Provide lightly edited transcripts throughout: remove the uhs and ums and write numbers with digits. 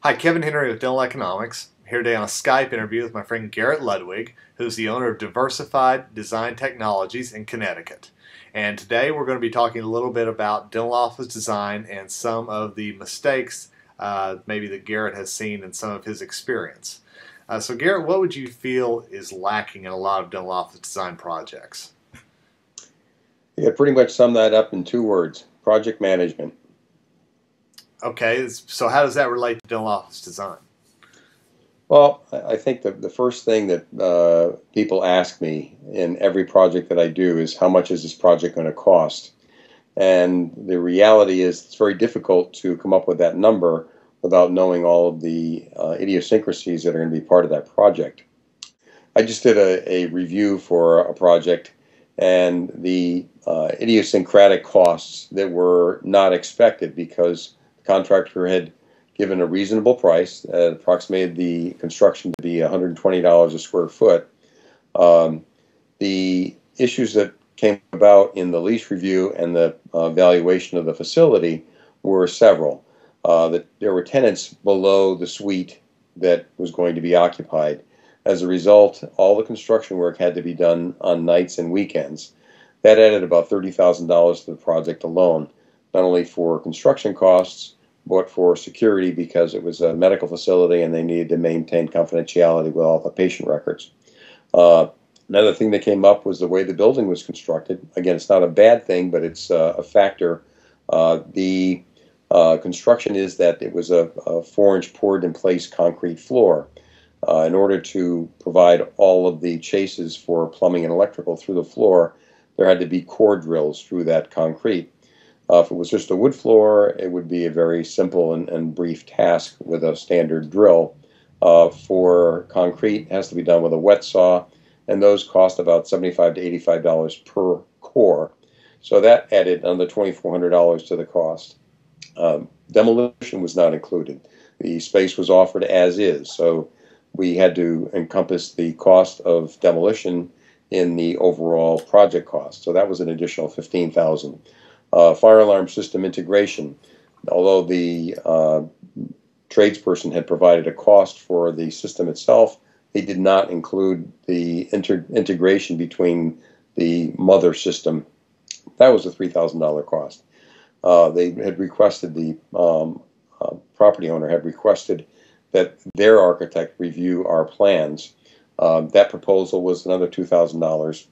Hi, Kevin Henry with Dental Economics. I'm here today on a Skype interview with my friend Garrett Ludwig, who's the owner of Diversified Design Technologies in Connecticut. And today we're going to be talking a little bit about dental office design and some of the mistakes maybe that Garrett has seen in some of his experience. So Garrett, what would you feel is lacking in a lot of dental office design projects? Yeah, pretty much sum that up in two words: project management. Okay, so how does that relate to dental office design? Well, I think the first thing that people ask me in every project that I do is how much is this project going to cost? And the reality is it's very difficult to come up with that number without knowing all of the idiosyncrasies that are going to be part of that project. I just did a review for a project, and the idiosyncratic costs that were not expected because the contractor had given a reasonable price, approximated the construction to be $120 a square foot. Um, the issues that came about in the lease review and the valuation of the facility were several. That there were tenants below the suite that was going to be occupied. As a result, all the construction work had to be done on nights and weekends. That added about $30,000 to the project alone, not only for construction costs, but for security because it was a medical facility and they needed to maintain confidentiality with all the patient records. Uh, Another thing that came up was the way the building was constructed. Again, it's not a bad thing, but it's a factor. The construction is that it was a 4-inch poured in place concrete floor. In order to provide all of the chases for plumbing and electrical through the floor, there had to be core drills through that concrete. If it was just a wood floor, it would be a very simple and brief task with a standard drill. For concrete, it has to be done with a wet saw, and those cost about $75 to $85 per core. So that added another $2,400 to the cost. Demolition was not included. The space was offered as is, so we had to encompass the cost of demolition in the overall project cost. So that was an additional $15,000. Fire alarm system integration. Although the tradesperson had provided a cost for the system itself, they did not include the integration between the mother system. That was a $3,000 cost. They had requested, the property owner had requested that their architect review our plans. That proposal was another $2,000.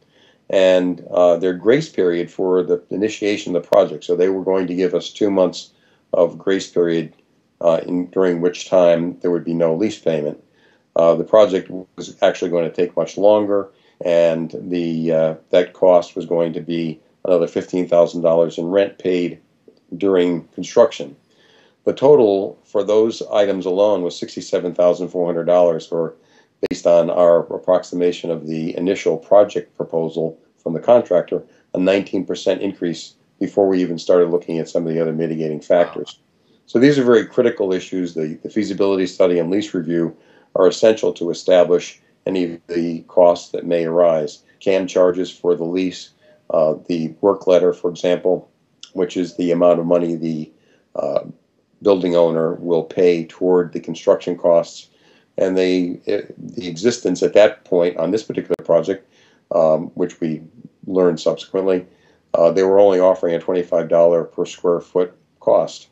And their grace period for the initiation of the project. So they were going to give us 2 months of grace period during which time there would be no lease payment. The project was actually going to take much longer, and that cost was going to be another $15,000 in rent paid during construction. The total for those items alone was $67,400, or based on our approximation of the initial project proposal from the contractor, a 19% increase before we even started looking at some of the other mitigating factors. So these are very critical issues. The feasibility study and lease review are essential to establish any of the costs that may arise. CAM charges for the lease, the work letter, for example, which is the amount of money the building owner will pay toward the construction costs, and the existence at that point on this particular project, which we learned subsequently, they were only offering a $25 per square foot cost.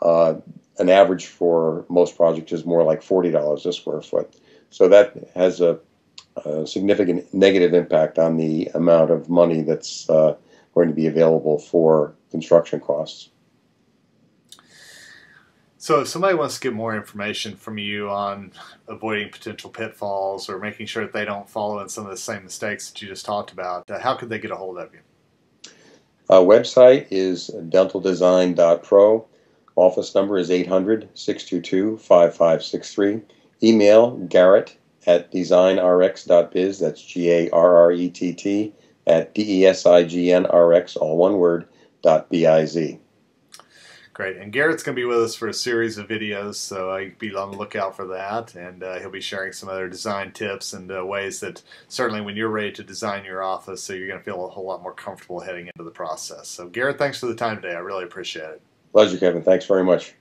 An average for most projects is more like $40 a square foot. So that has a significant negative impact on the amount of money that's going to be available for construction costs. So if somebody wants to get more information from you on avoiding potential pitfalls or making sure that they don't follow in some of the same mistakes that you just talked about, how could they get a hold of you? Website is dentaldesign.pro. Office number is 800-622-5563. Email garrett@designrx.biz. That's GARRETT at DESIGNRX, all one word, .biz. Great. And Garrett's going to be with us for a series of videos, so be on the lookout for that. And he'll be sharing some other design tips and ways that certainly when you're ready to design your office, so you're going to feel a whole lot more comfortable heading into the process. So Garrett, thanks for the time today. I really appreciate it. Pleasure, Kevin. Thanks very much.